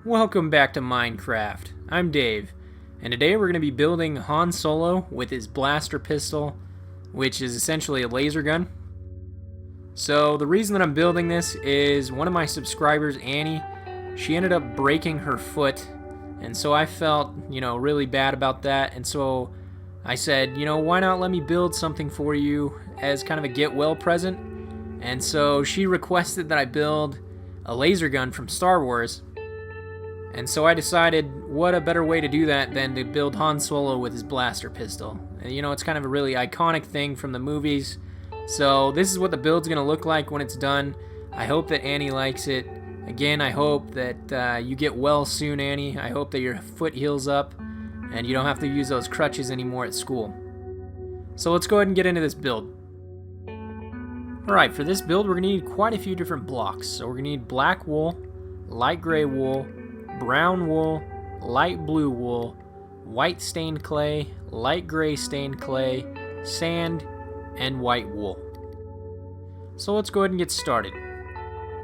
Welcome back to Minecraft. I'm Dave, and today we're going to be building Han Solo with his blaster pistol, which is essentially a laser gun. So the reason that I'm building this is one of my subscribers, Annie, she ended up breaking her foot, and so I felt, really bad about that, and so I said, why not let me build something for you as kind of a get well present? And so she requested that I build a laser gun from Star Wars. And so I decided, what a better way to do that than to build Han Solo with his blaster pistol. And it's kind of a really iconic thing from the movies. So this is what the build's going to look like when it's done. I hope that Annie likes it. Again, I hope that you get well soon, Annie. I hope that your foot heals up and you don't have to use those crutches anymore at school. So let's go ahead and get into this build. Alright, for this build we're going to need quite a few different blocks. So we're going to need black wool, light gray wool, brown wool, light blue wool, white stained clay, light gray stained clay, sand, and white wool. So let's go ahead and get started.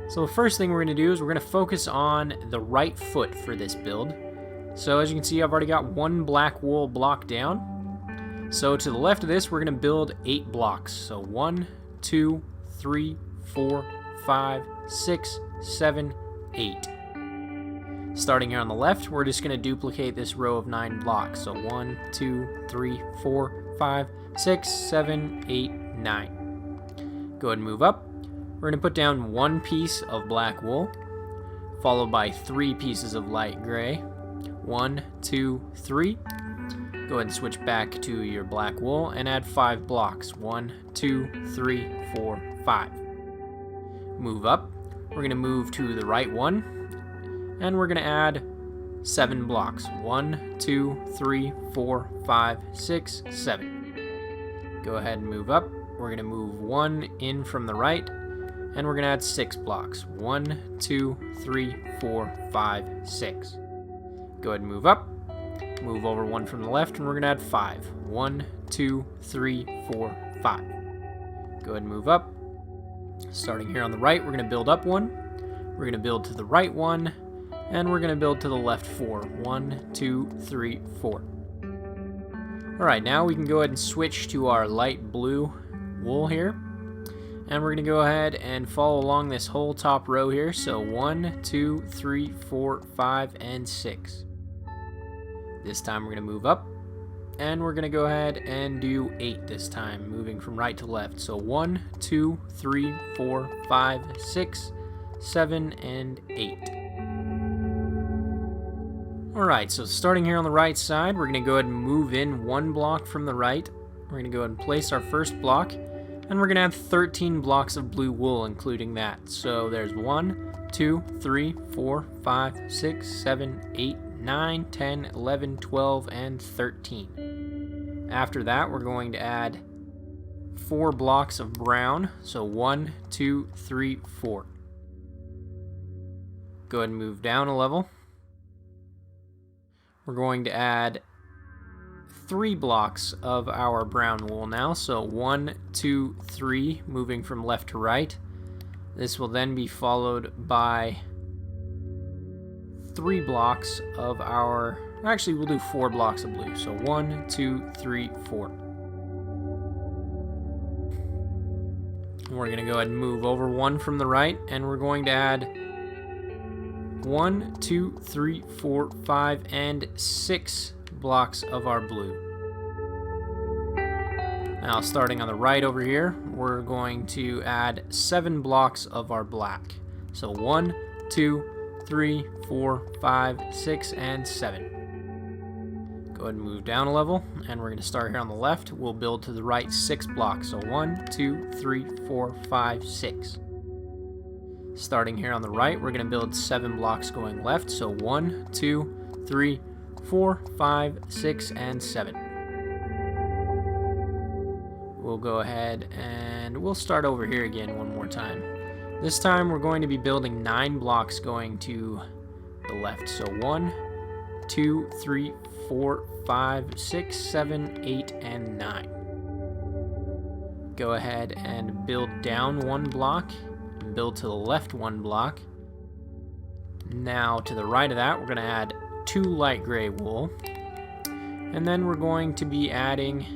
So the first thing we're going to do is we're going to focus on the right foot for this build. So as you can see, I've already got one black wool block down. So to the left of this, we're going to build 8 blocks. So 1, 2, 3, 4, 5, 6, 7, 8. Starting here on the left, we're just going to duplicate this row of 9 blocks. So 1, 2, 3, 4, 5, 6, 7, 8, 9. Go ahead and move up. We're going to put down 1 piece of black wool, followed by 3 pieces of light gray. 1, 2, 3. Go ahead and switch back to your black wool and add 5 blocks. 1, 2, 3, 4, 5. Move up. We're going to move to the right one. And we're going to add 7 blocks. 1, 2, 3, 4, 5, 6, 7. Go ahead and move up. We're going to move 1 in from the right. And we're going to add 6 blocks. 1, 2, 3, 4, 5, 6. Go ahead and move up. Move over 1 from the left, and we're going to add 5. 1, 2, 3, 4, 5. Go ahead and move up. Starting here on the right, we're going to build up 1. We're going to build to the right 1. And we're going to build to the left 4. 1, 2, 3, 4. Alright, now we can go ahead and switch to our light blue wool here. And we're going to go ahead and follow along this whole top row here. So 1, 2, 3, 4, 5, and 6. This time we're going to move up. And we're going to go ahead and do 8 this time, moving from right to left. So 1, 2, 3, 4, 5, 6, 7, and 8. Alright, so starting here on the right side, we're going to go ahead and move in 1 block from the right. We're going to go ahead and place our first block, and we're going to have 13 blocks of blue wool, including that. So there's 1, 2, 3, 4, 5, 6, 7, 8, 9, 10, 11, 12, and 13. After that, we're going to add 4 blocks of brown. So 1, 2, 3, 4. Go ahead and move down a level. We're going to add 3 blocks of our brown wool now. So 1, 2, 3, moving from left to right. This will then be followed by 3 blocks of our... Actually, we'll do 4 blocks of blue. So 1, 2, 3, 4. We're going to go ahead and move over 1 from the right, and we're going to add 1, 2, 3, 4, 5, and 6 blocks of our blue. Now, starting on the right over here, we're going to add 7 blocks of our black. So 1, 2, 3, 4, 5, 6, and 7. Go ahead and move down a level, and we're going to start here on the left. We'll build to the right 6 blocks. So 1, 2, 3, 4, 5, 6. Starting here on the right, we're going to build 7 blocks going left. So 1, 2, 3, 4, 5, 6, and 7. We'll go ahead and we'll start over here again one more time. This time we're going to be building 9 blocks going to the left. So 1, 2, 3, 4, 5, 6, 7, 8, and 9. Go ahead and build down 1 block. Build to the left 1 block, Now to the right of that, we're going to add 2 light gray wool. And then we're going to be adding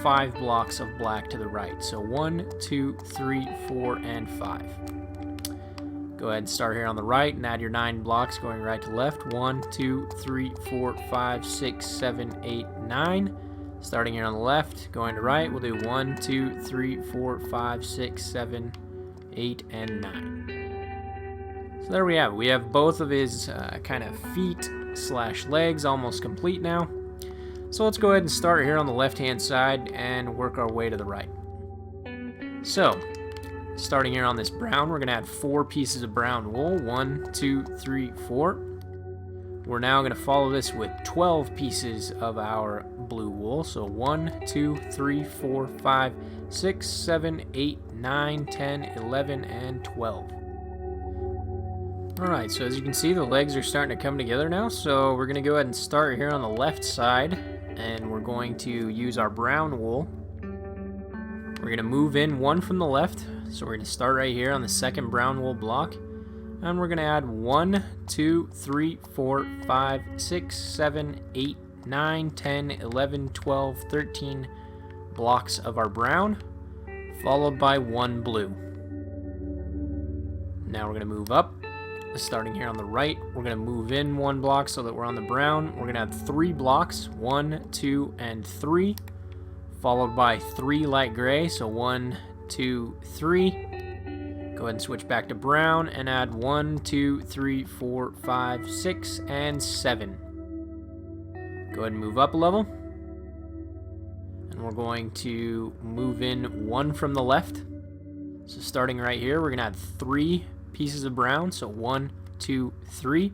5 blocks of black to the right. So 1, 2, 3, 4, and 5. Go ahead and start here on the right and add your 9 blocks going right to left. 1, 2, 3, 4, 5, 6, 7, 8, 9. Starting here on the left, going to right, we'll do 1, 2, 3, 4, 5, 6, 7, 8, and 9. So there we have it. We have both of his kind of feet / legs almost complete now. So let's go ahead and start here on the left-hand side and work our way to the right. So, starting here on this brown, we're going to add 4 pieces of brown wool. 1, 2, 3, 4. We're now going to follow this with 12 pieces of our blue wool. So 1, 2, 3, 4, 5, 6, 7, 8, 9, 10, 11, and 12. Alright, so as you can see, the legs are starting to come together now. So we're going to go ahead and start here on the left side. And we're going to use our brown wool. We're going to move in 1 from the left. So we're going to start right here on the second brown wool block. And we're going to add 1, 2, 3, 4, 5, 6, 7, 8, 9, 10, 11, 12, 13 blocks of our brown, followed by 1 blue. Now we're going to move up. Starting here on the right, we're going to move in 1 block so that we're on the brown. We're going to add 3 blocks, 1, 2, and 3, followed by 3 light gray, so 1, 2, 3. Go ahead and switch back to brown and add 1, 2, 3, 4, 5, 6, and 7. Go ahead and move up a level. And we're going to move in 1 from the left. So starting right here, we're going to add 3 pieces of brown. So 1, 2, 3.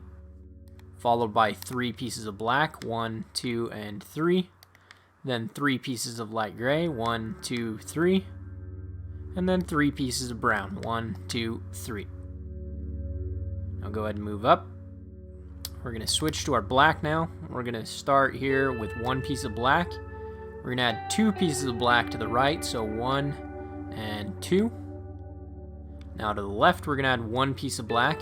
Followed by 3 pieces of black. 1, 2, and 3. Then 3 pieces of light gray. 1, 2, 3. And then 3 pieces of brown. 1, 2, 3. Now go ahead and move up. We're going to switch to our black now. We're going to start here with 1 piece of black. We're going to add 2 pieces of black to the right, so 1 and 2. Now to the left, we're going to add 1 piece of black.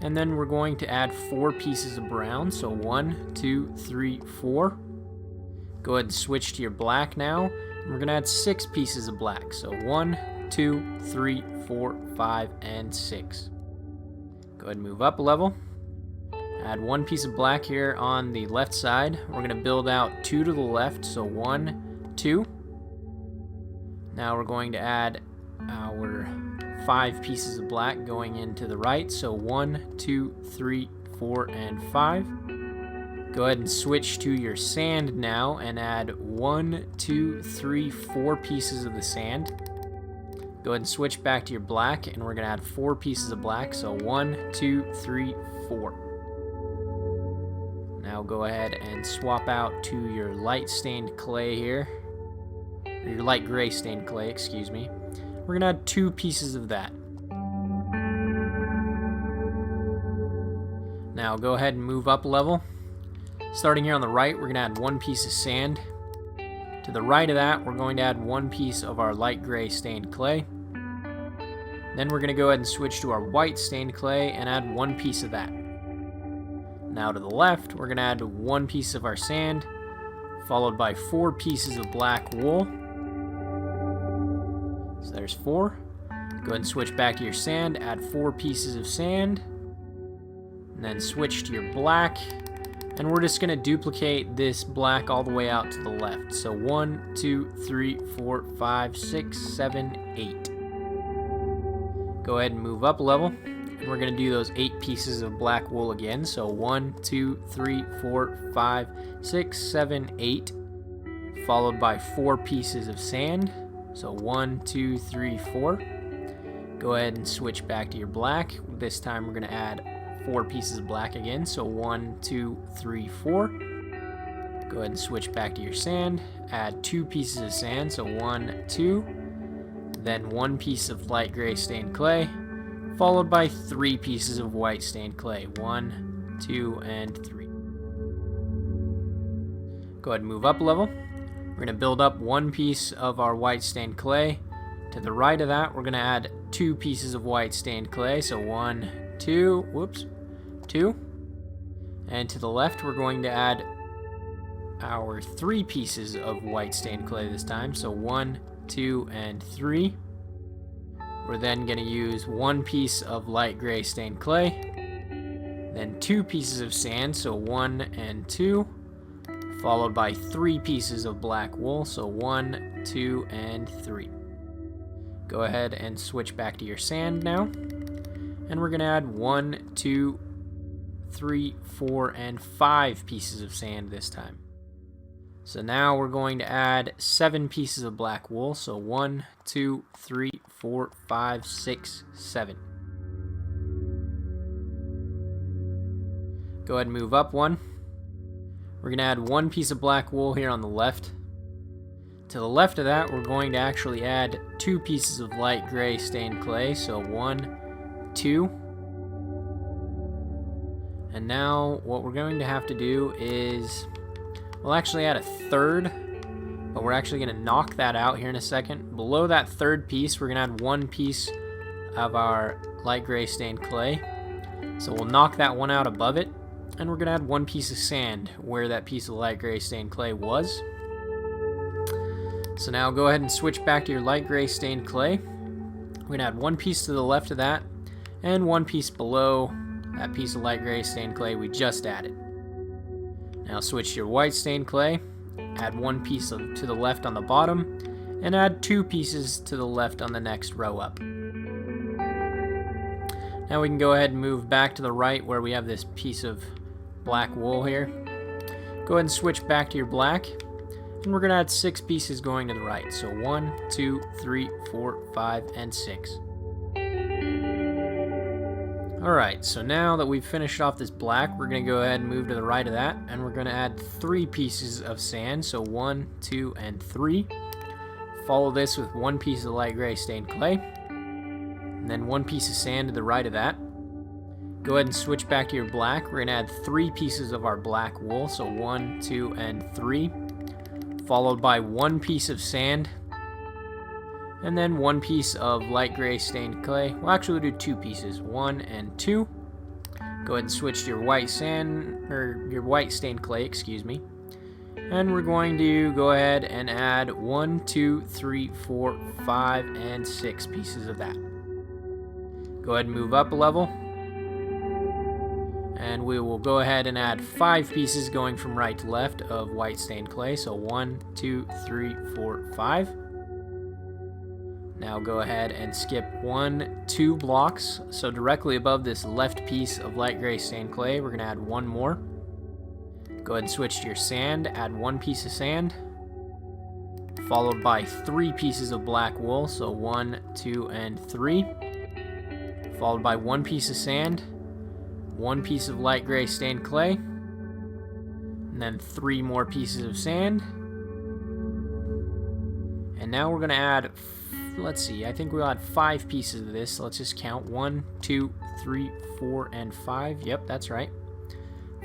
And then we're going to add 4 pieces of brown, so 1, 2, 3, 4. Go ahead and switch to your black now. We're going to add 6 pieces of black. So 1, 2, 3, 4, 5, and 6. Go ahead and move up a level. Add 1 piece of black here on the left side. We're going to build out 2 to the left. So 1, 2. Now we're going to add our 5 pieces of black going into the right. So 1, 2, 3, 4, and 5. Go ahead and switch to your sand now and add 1, 2, 3, 4 pieces of the sand. Go ahead and switch back to your black, and we're going to add 4 pieces of black. So 1, 2, 3, 4. Now go ahead and swap out to your light stained clay here. Or your light gray stained clay, excuse me. We're going to add 2 pieces of that. Now go ahead and move up a level. Starting here on the right, we're going to add 1 piece of sand. To the right of that, we're going to add 1 piece of our light gray stained clay. Then we're going to go ahead and switch to our white stained clay and add 1 piece of that. Now to the left, we're going to add 1 piece of our sand, followed by 4 pieces of black wool. So there's 4. Go ahead and switch back to your sand, add 4 pieces of sand, and then switch to your black. And we're just going to duplicate this black all the way out to the left. So 1, 2, 3, 4, 5, 6, 7, 8. Go ahead and move up a level. And we're going to do those 8 pieces of black wool again. So 1, 2, 3, 4, 5, 6, 7, 8. Followed by 4 pieces of sand. So 1, 2, 3, 4. Go ahead and switch back to your black. This time we're going to add 4 pieces of black again, so 1, 2, 3, 4. Go ahead and switch back to your sand. Add 2 pieces of sand, so 1, 2. Then 1 piece of light gray stained clay, followed by 3 pieces of white stained clay. 1, 2, and 3. Go ahead and move up a level. We're going to build up 1 piece of our white stained clay, To the right of that, we're going to add 2 pieces of white stained clay. So 1, 2, whoops, 2. And to the left, we're going to add our 3 pieces of white stained clay this time. So 1, 2, and 3. We're then going to use 1 piece of light gray stained clay, then 2 pieces of sand, so 1 and 2, followed by 3 pieces of black wool, so 1, 2, and 3. Go ahead and switch back to your sand now, and we're going to add 1, 2, 3, 4, and 5 pieces of sand this time. So now we're going to add 7 pieces of black wool. So 1, 2, 3, 4, 5, 6, 7. Go ahead and move up 1. We're going to add 1 piece of black wool here on the left. To the left of that, we're going to actually add 2 pieces of light gray stained clay. So 1, 2. And now what we're going to have to do is, we'll actually add a 3rd, but we're actually going to knock that out here in a second. Below that 3rd piece, we're going to add 1 piece of our light gray stained clay. So we'll knock that one out above it, and we're going to add 1 piece of sand where that piece of light gray stained clay was. So now go ahead and switch back to your light gray stained clay. We're going to add 1 piece to the left of that, and 1 piece below that piece of light gray stained clay we just added. Now switch to your white stained clay, add 1 piece to the left on the bottom, and add 2 pieces to the left on the next row up. Now we can go ahead and move back to the right where we have this piece of black wool here. Go ahead and switch back to your black, and we're going to add 6 pieces going to the right. So 1, 2, 3, 4, 5, and 6. Alright, so now that we've finished off this black, we're going to go ahead and move to the right of that, and we're going to add 3 pieces of sand, so 1, 2, and 3. Follow this with 1 piece of light gray stained clay, and then 1 piece of sand to the right of that. Go ahead and switch back to your black. We're going to add 3 pieces of our black wool, so 1, 2, and 3, followed by 1 piece of sand, and then 1 piece of light gray stained clay. Well, actually we'll do 2 pieces, 1 and 2. Go ahead and switch to your white sand, or your white stained clay, excuse me. And we're going to go ahead and add 1, 2, 3, 4, 5, and 6 pieces of that. Go ahead and move up a level. And we will go ahead and add 5 pieces going from right to left of white stained clay. So 1, 2, 3, 4, 5. Now go ahead and skip 1, 2 blocks. So directly above this left piece of light gray stained clay, we're going to add 1 more. Go ahead and switch to your sand, add 1 piece of sand, followed by 3 pieces of black wool, so 1, 2, and 3, followed by 1 piece of sand, 1 piece of light gray stained clay, and then 3 more pieces of sand. And now we're going to add, let's see, I think we'll add 5 pieces of this. So let's just count 1, 2, 3, 4, and 5. Yep, that's right.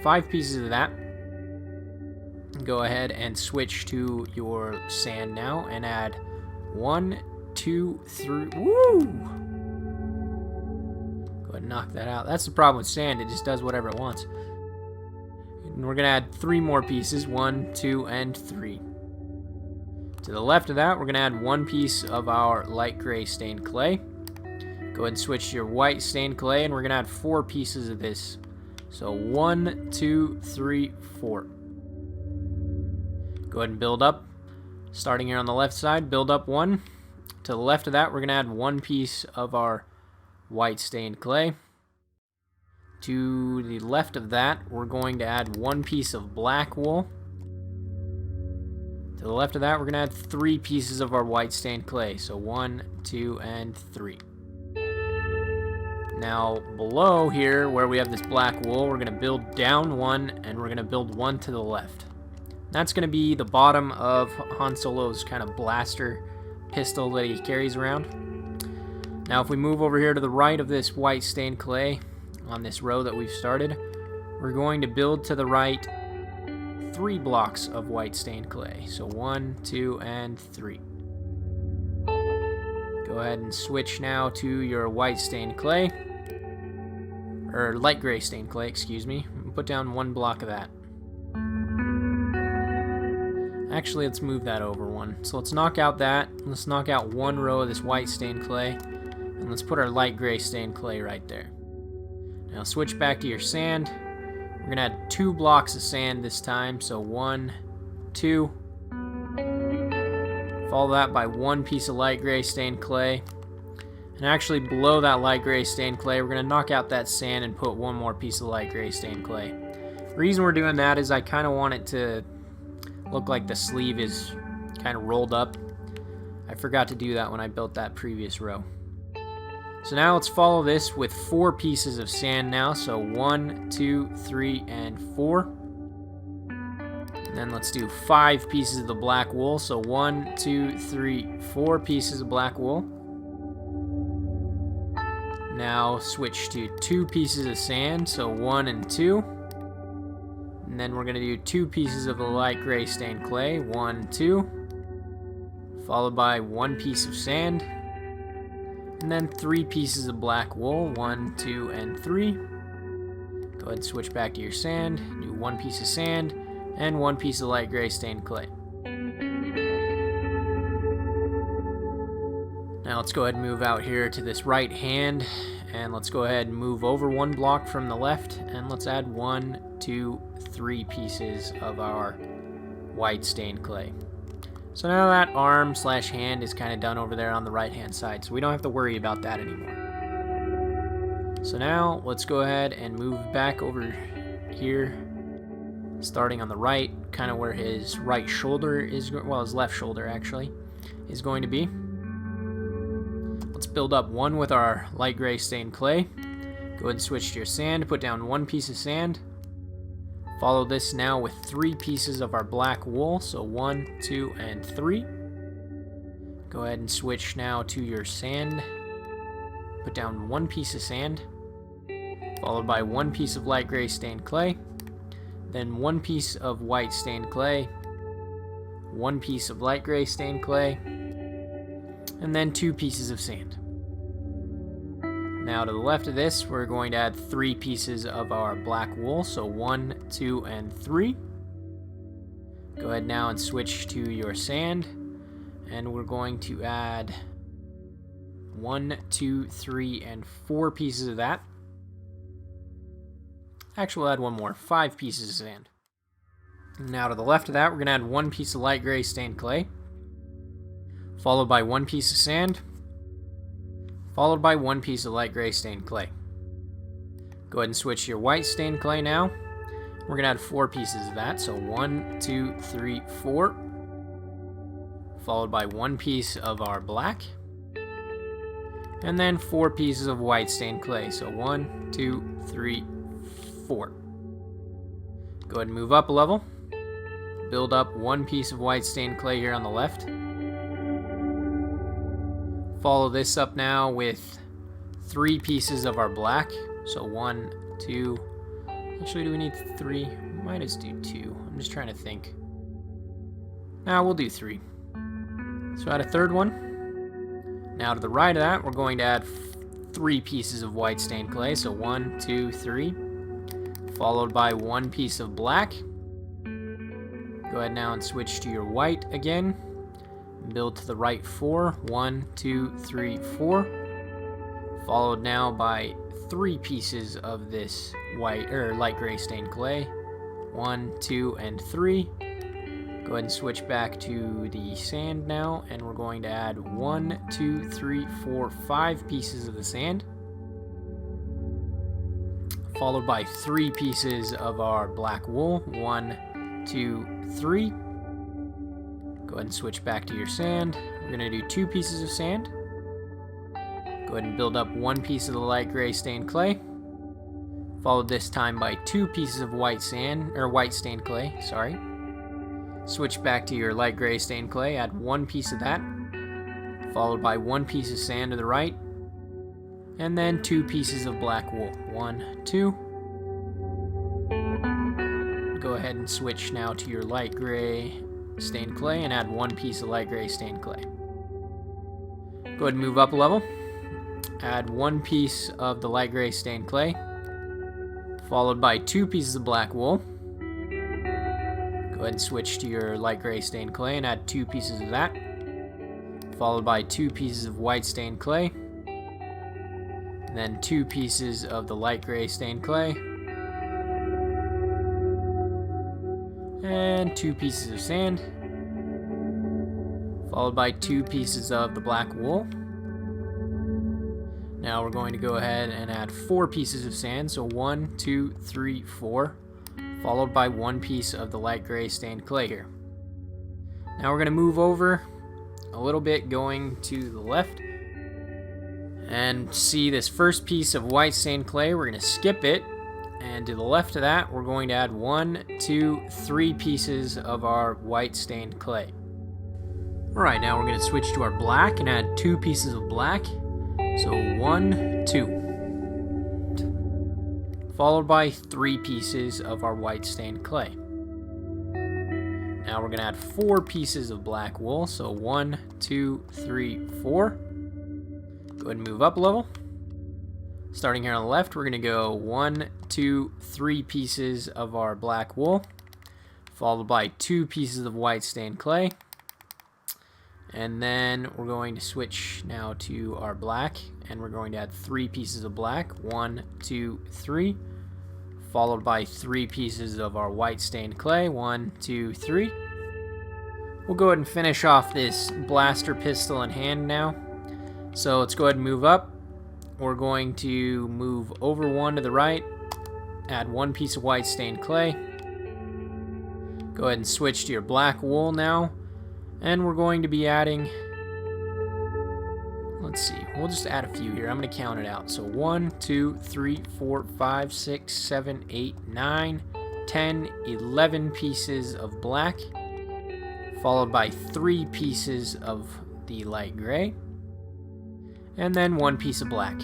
5 pieces of that. Go ahead and switch to your sand now and add 1, 2, 3. Woo! Go ahead and knock that out. That's the problem with sand, it just does whatever it wants. And we're going to add 3 more pieces, 1, 2, and 3. To the left of that, we're going to add 1 piece of our light gray stained clay. Go ahead and switch to your white stained clay, and we're going to add 4 pieces of this. So 1, 2, 3, 4. Go ahead and build up. Starting here on the left side, build up 1. To the left of that, we're going to add 1 piece of our white stained clay. To the left of that, we're going to add 1 piece of black wool. To the left of that, we're going to add 3 pieces of our white stained clay. So 1, 2, and 3. Now, below here, where we have this black wool, we're going to build down 1, and we're going to build 1 to the left. That's going to be the bottom of Han Solo's kind of blaster pistol that he carries around. Now, if we move over here to the right of this white stained clay, on this row that we've started, we're going to build to the right 3 blocks of white stained clay. So 1, 2, and 3. Go ahead and switch now to your white stained clay. Or light gray stained clay, excuse me. Put down 1 block of that. Actually, let's move that over 1. So let's knock out that. Let's knock out 1 row of this white stained clay. And let's put our light gray stained clay right there. Now switch back to your sand. We're going to add 2 blocks of sand this time. So 1, 2. Follow that by 1 piece of light gray stained clay. And actually below that light gray stained clay, we're going to knock out that sand and put 1 more piece of light gray stained clay. The reason we're doing that is I kind of want it to look like the sleeve is kind of rolled up. I forgot to do that when I built that previous row. So now let's follow this with 4 pieces of sand now. So 1, 2, 3, and 4. And then let's do 5 pieces of the black wool. So 1, 2, 3, 4 pieces of black wool. Now switch to 2 pieces of sand. So 1 and 2. And then we're going to do 2 pieces of the light gray stained clay. 1, 2. Followed by 1 piece of sand. And then 3 pieces of black wool. 1, 2, and 3. Go ahead and switch back to your sand. Do 1 piece of sand and 1 piece of light gray stained clay. Now let's go ahead and move out here to this right hand. And let's go ahead and move over 1 block from the left. And let's add 1, 2, 3 pieces of our white stained clay. So now that arm / hand is kind of done over there on the right hand side, so we don't have to worry about that anymore. So now let's go ahead and move back over here, starting on the right, kind of where his right shoulder is, well, his left shoulder actually, is going to be. Let's build up 1 with our light gray stained clay. Go ahead and switch to your sand, put down 1 piece of sand. Follow this now with 3 pieces of our black wool, so 1, 2, and 3. Go ahead and switch now to your sand. Put down 1 piece of sand, followed by 1 piece of light gray stained clay, then 1 piece of white stained clay, 1 piece of light gray stained clay, and then 2 pieces of sand. Now to the left of this, we're going to add 3 pieces of our black wool, so 1, 2, and 3. Go ahead now and switch to your sand, and we're going to add 1, 2, 3, and 4 pieces of that. Actually, we'll add 1 more, 5 pieces of sand. Now to the left of that, we're going to add 1 piece of light gray stained clay, followed by 1 piece of sand, followed by 1 piece of light gray stained clay. Go ahead and switch to your white stained clay now. We're going to add 4 pieces of that, so 1, 2, 3, 4, followed by 1 piece of our black, and then 4 pieces of white stained clay, so 1, 2, 3, 4. Go ahead and move up a level. Build up 1 piece of white stained clay here on the left. Follow this up now with 3 pieces of our black. So 1, 2. Actually, do we need 3? Might just do 2. I'm just trying to think. Now we'll do 3. So add a 3rd one. Now to the right of that, we're going to add 3 pieces of white stained clay. So 1, 2, 3. Followed by 1 piece of black. Go ahead now and switch to your white again. Build to the right 4. 1, 2, 3, 4. Followed now by 3 pieces of this white or light gray stained clay. 1, 2, and 3. Go ahead and switch back to the sand now, and we're going to add 1, 2, 3, 4, 5 pieces of the sand. Followed by 3 pieces of our black wool. 1, 2, 3. Go ahead and switch back to your sand. We're going to do 2 pieces of sand. Go ahead and build up 1 piece of the light gray stained clay. Followed this time by 2 pieces of white sand, or white stained clay, sorry. Switch back to your light gray stained clay, add 1 piece of that. Followed by 1 piece of sand to the right. And then 2 pieces of black wool. 1, 2. Go ahead and switch now to your light gray stained clay and add 1 piece of light gray stained clay. Go ahead and move up a level. Add 1 piece of the light gray stained clay, followed by 2 pieces of black wool. Go ahead and switch to your light gray stained clay and add 2 pieces of that, followed by 2 pieces of white stained clay, and then 2 pieces of the light gray stained clay, and 2 pieces of sand, followed by 2 pieces of the black wool. Now we're going to go ahead and add 4 pieces of sand, so 1, 2, 3, 4, followed by 1 piece of the light gray stained clay here. Now we're going to move over a little bit, going to the left, and see this first piece of white stained clay. We're going to skip it, and to the left of that we're going to add 1, 2, 3 pieces of our white stained clay. Alright, now we're going to switch to our black and add 2 pieces of black. So 1, 2, followed by 3 pieces of our white stained clay. Now we're going to add 4 pieces of black wool, so 1, 2, 3, 4. Go ahead and move up a level. Starting here on the left, we're going to go 1, 2, 3 pieces of our black wool, followed by 2 pieces of white stained clay. And then we're going to switch now to our black, and we're going to add 3 pieces of black, 1, 2, 3, followed by 3 pieces of our white stained clay, 1, 2, 3. We'll go ahead and finish off this blaster pistol in hand now. So let's go ahead and move up. We're going to move over 1 to the right, add 1 piece of white stained clay. Go ahead and switch to your black wool now. And we're going to be adding, let's see, we'll just add a few here. I'm going to count it out. So 1, 2, 3, 4, 5, 6, 7, 8, 9, 10, 11 pieces of black, followed by 3 pieces of the light gray, and then 1 piece of black.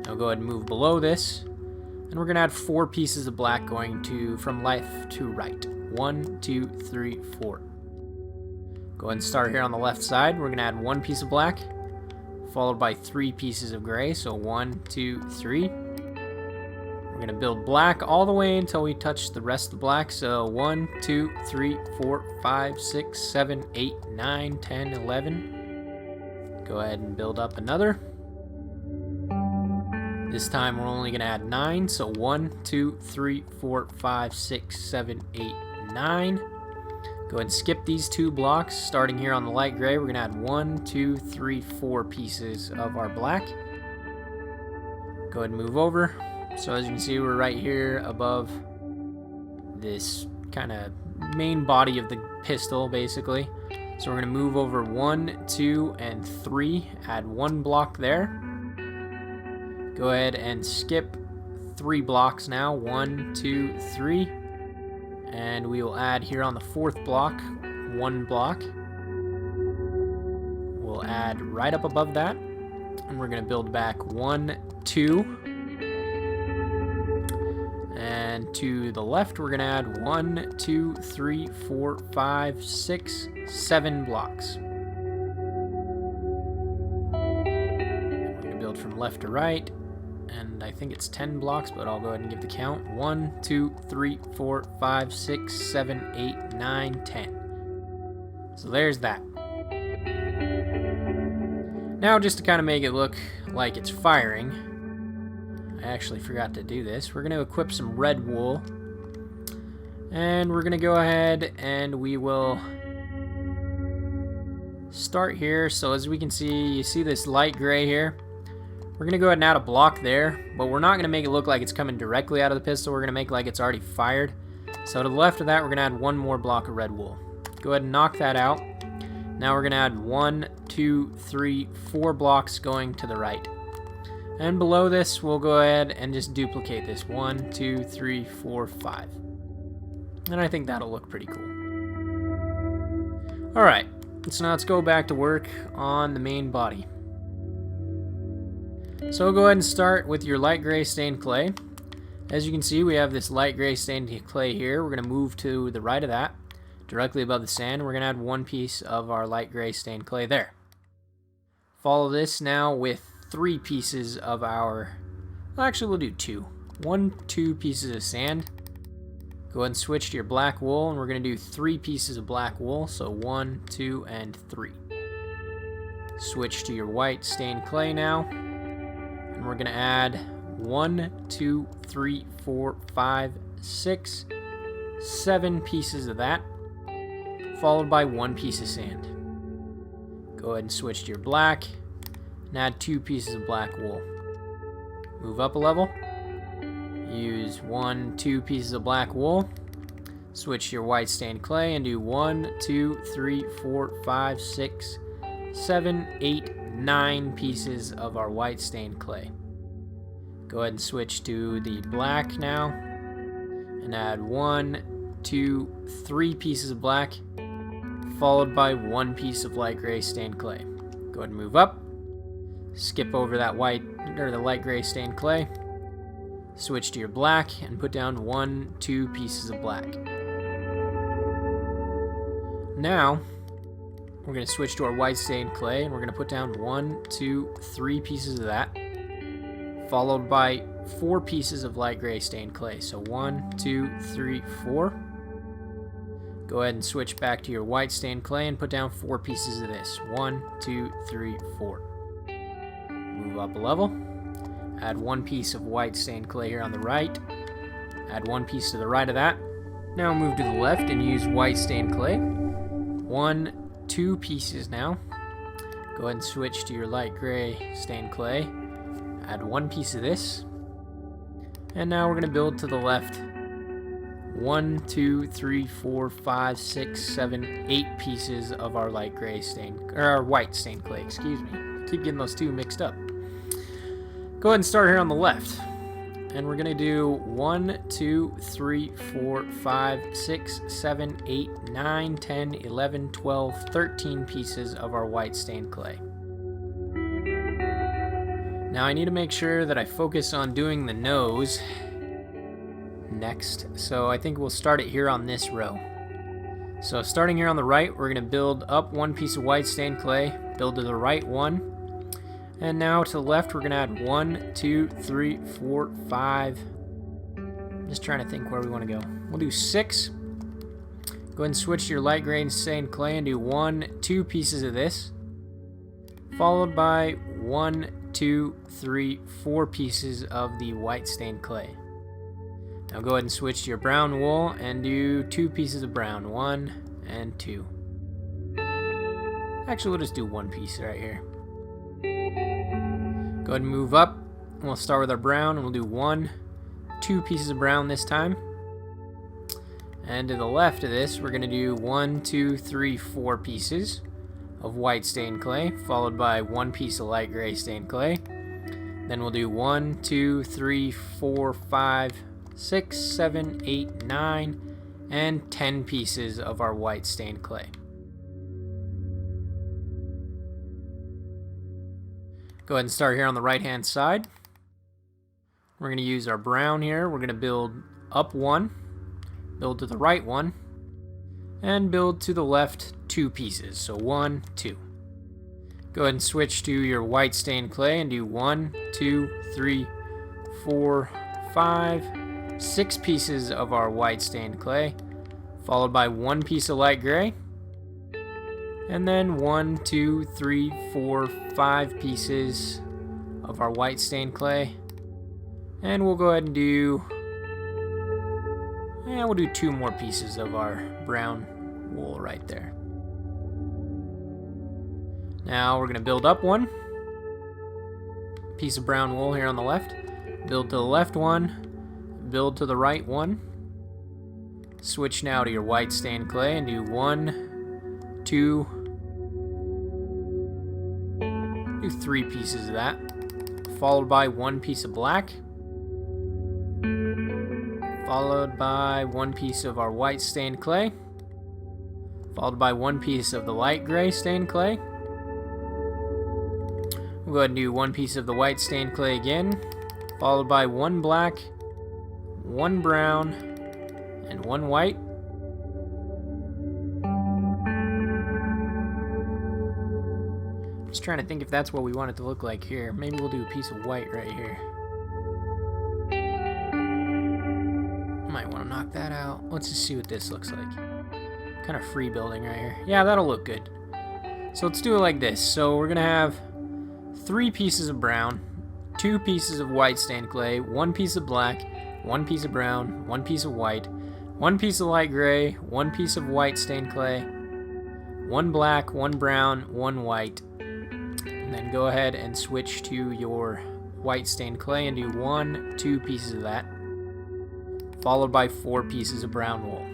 Now go ahead and move below this, and we're going to add 4 pieces of black, going to from left to right. 1, 2, 3, 4. Go ahead and start here on the left side. We're going to add 1 piece of black, followed by 3 pieces of gray. So 1, 2, 3. We're going to build black all the way until we touch the rest of the black. So 1, 2, 3, 4, 5, 6, 7, 8, 9, 10, 11. Go ahead and build up another. This time we're only going to add 9. So 1, 2, 3, 4, 5, 6, 7, 8, 9. Go ahead and skip these 2 blocks. Starting here on the light gray, we're going to add 1, 2, 3, 4 pieces of our black. Go ahead and move over. So as you can see, we're right here above this kind of main body of the pistol, basically. So we're going to move over 1, 2, and 3. Add 1 block there. Go ahead and skip 3 blocks now. 1, 2, 3. And we will add here on the 4th block 1 block. We'll add right up above that, and we're going to build back 1, 2. And to the left, we're going to add 1, 2, 3, 4, 5, 6, 7 blocks. And we're going to build from left to right. And I think it's 10 blocks, but I'll go ahead and give the count. 1, 2, 3, 4, 5, 6, 7, 8, 9, 10. So there's that. Now, just to kind of make it look like it's firing, I actually forgot to do this. We're going to equip some red wool. And we're going to go ahead and we will start here. So as we can see, you see this light gray here. We're going to go ahead and add a block there, but we're not going to make it look like it's coming directly out of the pistol. We're going to make it like it's already fired. So to the left of that, we're going to add 1 more block of red wool. Go ahead and knock that out. Now we're going to add 1, 2, 3, 4 blocks going to the right. And below this, we'll go ahead and just duplicate this. 1, 2, 3, 4, 5. And I think that'll look pretty cool. Alright, so now let's go back to work on the main body. So we'll go ahead and start with your light gray stained clay. As you can see, we have this light gray stained clay here. We're going to move to the right of that, directly above the sand. We're going to add 1 piece of our light gray stained clay there. Follow this now with 3 pieces of our, well, actually we'll do 2. 2 pieces of sand. Go ahead and switch to your black wool, and we're going to do 3 pieces of black wool. So 1, 2, and 3. Switch to your white stained clay now, and we're going to add 1, 2, 3, 4, 5, 6, 7 pieces of that, followed by 1 piece of sand. Go ahead and switch to your black, and add 2 pieces of black wool. Move up a level. Use 1, 2 pieces of black wool. Switch to your white stained clay and do 1, 2, 3, 4, 5, 6, 7, 8, 9 pieces of our white stained clay. Go ahead and switch to the black now and add 1, 2, 3 pieces of black, followed by 1 piece of light gray stained clay. Go ahead and move up. Skip over that white or the light gray stained clay. Switch to your black and put down 1, 2 pieces of black. Now, we're going to switch to our white stained clay and we're going to put down 1, 2, 3 pieces of that, followed by 4 pieces of light gray stained clay. So 1, 2, 3, 4. Go ahead and switch back to your white stained clay and put down 4 pieces of this. 1, 2, 3, 4. Move up a level. Add 1 piece of white stained clay here on the right. Add 1 piece to the right of that. Now move to the left and use white stained clay. 1, 2 pieces now. Go ahead and switch to your light gray stained clay. Add 1 piece of this. And now we're going to build to the left. 1, 2, 3, 4, 5, 6, 7, 8 pieces of our light gray stained, or our white stained clay, excuse me. Keep getting those two mixed up. Go ahead and start here on the left. And we're going to do 1, 2, 3, 4, 5, 6, 7, 8, 9, 10, 11, 12, 13 pieces of our white stained clay. Now I need to make sure that I focus on doing the nose next. So I think we'll start it here on this row. So starting here on the right, we're going to build up 1 piece of white stained clay, build to the right 1. And now to the left, we're going to add 1, 2, 3, 4, 5. I'm just trying to think where we want to go. We'll do 6. Go ahead and switch to your light gray stained clay and do 1, 2 pieces of this, followed by 1, 2, 3, 4 pieces of the white stained clay. Now go ahead and switch to your brown wool and do 2 pieces of brown. 1 and 2. Actually, we'll just do 1 piece right here. Go ahead and move up. And we'll start with our brown and we'll do 1, 2 pieces of brown this time. And to the left of this, we're going to do 1, 2, 3, 4 pieces of white stained clay, followed by 1 piece of light gray stained clay. Then we'll do 1, 2, 3, 4, 5, 6, 7, 8, 9, and 10 pieces of our white stained clay. Go ahead and start here on the right hand side. We're going to use our brown here. We're going to build up 1, build to the right 1, and build to the left 2 pieces. So 1, 2. Go ahead and switch to your white stained clay and do 1, 2, 3, 4, 5, 6 pieces of our white stained clay, followed by 1 piece of light gray, and then 1, 2, 3, 4, 5 pieces of our white stained clay. And we'll go ahead and do, we'll do 2 more pieces of our brown wool right there. Now we're going to build up 1 piece of brown wool here on the left, build to the left 1, build to the right 1. Switch now to your white stained clay and do 1, 2, do 3 pieces of that, followed by 1 piece of black, followed by 1 piece of our white stained clay, followed by 1 piece of the light gray stained clay. We'll go ahead and do 1 piece of the white stained clay again, followed by 1 black, 1 brown, and 1 white. Just trying to think if that's what we want it to look like here. Maybe we'll do a piece of white right here. Might want to knock that out. Let's just see what this looks like. Kind of free building right here. Yeah, that'll look good. So let's do it like this. So we're going to have 3 pieces of brown, 2 pieces of white stained clay, 1 piece of black, 1 piece of brown, 1 piece of white, 1 piece of light gray, 1 piece of white stained clay, 1 black, 1 brown, 1 white. And then go ahead and switch to your white stained clay and do 1, 2 pieces of that, followed by 4 pieces of brown wool.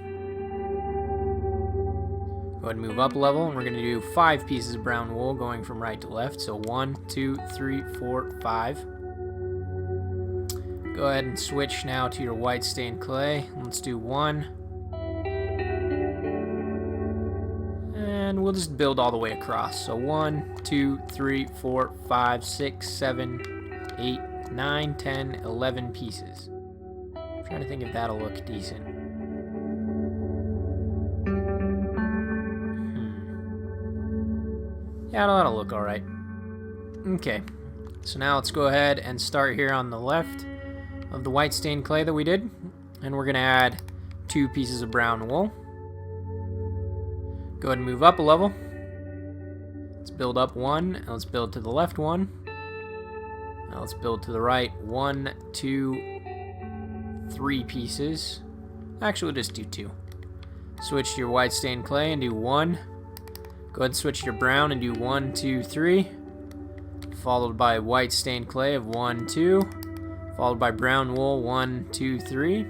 Go ahead and move up a level, and we're going to do 5 pieces of brown wool going from right to left. So 1, 2, 3, 4, 5. Go ahead and switch now to your white stained clay. Let's do 1. And we'll just build all the way across. So 1, 2, 3, 4, 5, 6, 7, 8, 9, 10, 11 pieces. I'm trying to think if that'll look decent. Yeah, that'll look alright. Okay, so now let's go ahead and start here on the left of the white stained clay that we did. And we're going to add 2 pieces of brown wool. Go ahead and move up a level. Let's build up 1, and let's build to the left 1. Now let's build to the right 1, 2, 3 pieces. Actually, we'll just do 2. Switch to your white stained clay and do 1. Go ahead and switch to your brown and do 1, 2, 3. Followed by white stained clay of 1, 2. Followed by brown wool 1, 2, 3.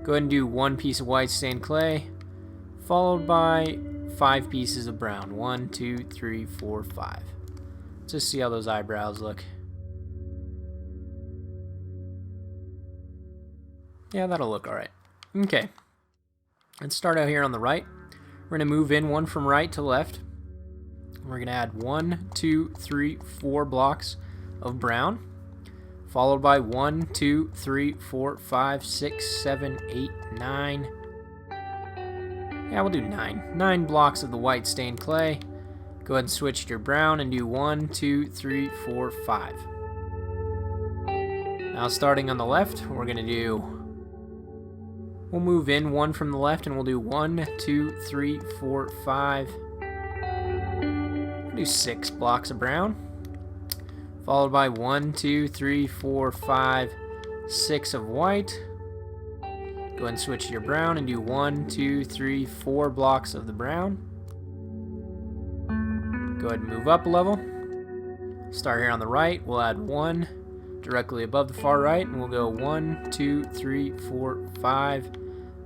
Go ahead and do 1 piece of white stained clay. Followed by 5 pieces of brown. 1, 2, 3, 4, 5. Let's just see how those eyebrows look. Yeah, that'll look alright. Okay. Let's start out here on the right. We're going to move in 1 from right to left. We're going to add 1, 2, 3, 4 blocks of brown, followed by 1, 2, 3, 4, 5, 6, 7, 8, 9. Yeah, we'll do 9. 9 blocks of the white stained clay. Go ahead and switch to your brown and do 1, 2, 3, 4, 5. Now starting on the left, we're going to do... We'll move in 1 from the left and we'll do 1, 2, 3, 4, 5. We'll do 6 blocks of brown. Followed by 1, 2, 3, 4, 5, 6 of white. Go ahead and switch to your brown and do 1, 2, 3, 4 blocks of the brown. Go ahead and move up a level. Start here on the right. We'll add 1 directly above the far right, and we'll go 1, 2, 3, 4, 5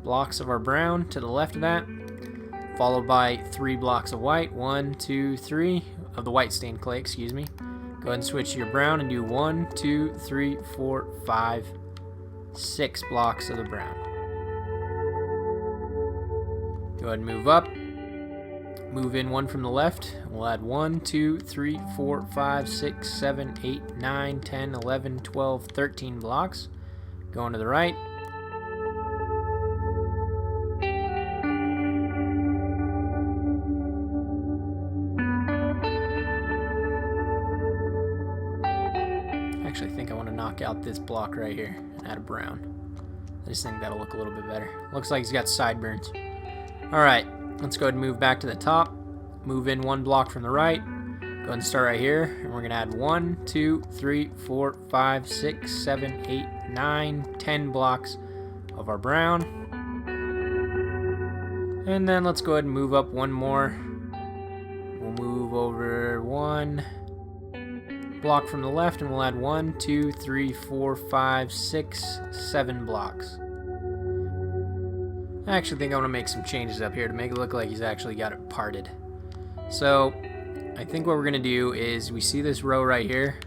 blocks of our brown to the left of that, followed by 3 blocks of white. 1, 2, 3 of the white stained clay, excuse me. Go ahead and switch to your brown and do 1, 2, 3, 4, 5, 6 blocks of the brown. Go ahead and move up. Move in 1 from the left. We'll add 1, 2, 3, 4, 5, 6, 7, 8, 9, 10, 11, 12, 13 blocks. Going to the right. Actually, I think I want to knock out this block right here and add a brown. I just think that'll look a little bit better. Looks like he's got sideburns. Alright, let's go ahead and move back to the top. Move in 1 block from the right. Go ahead and start right here. And we're going to add 1, 2, 3, 4, 5, 6, 7, 8, 9, 10 blocks of our brown. And then let's go ahead and move up 1 more. We'll move over 1 block from the left and we'll add 1, 2, 3, 4, 5, 6, 7 blocks. I actually think I want to make some changes up here to make it look like he's actually got it parted. So I think what we're going to do is, we see this row right here.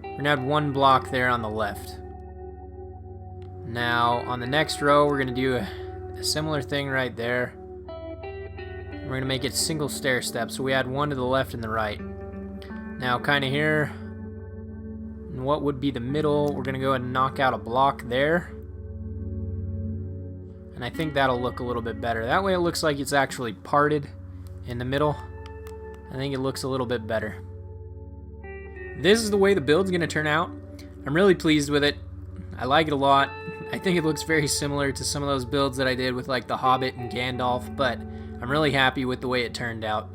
We're going to add 1 block there on the left. Now on the next row we're going to do a similar thing right there. We're going to make it single stair step, so we add 1 to the left and the right. Now kind of here, in what would be the middle, we're going to go ahead and knock out a block there. And I think that'll look a little bit better. That way it looks like it's actually parted in the middle. I think it looks a little bit better. this is the way the build's going to turn out. I'm really pleased with it. I like it a lot. I think it looks very similar to some of those builds that I did with like the Hobbit and Gandalf, but I'm really happy with the way it turned out.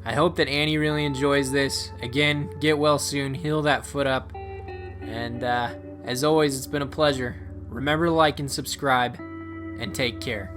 I hope that Annie really enjoys this. Again, get well soon, heal that foot up, and as always, it's been a pleasure. Remember to like and subscribe, and take care.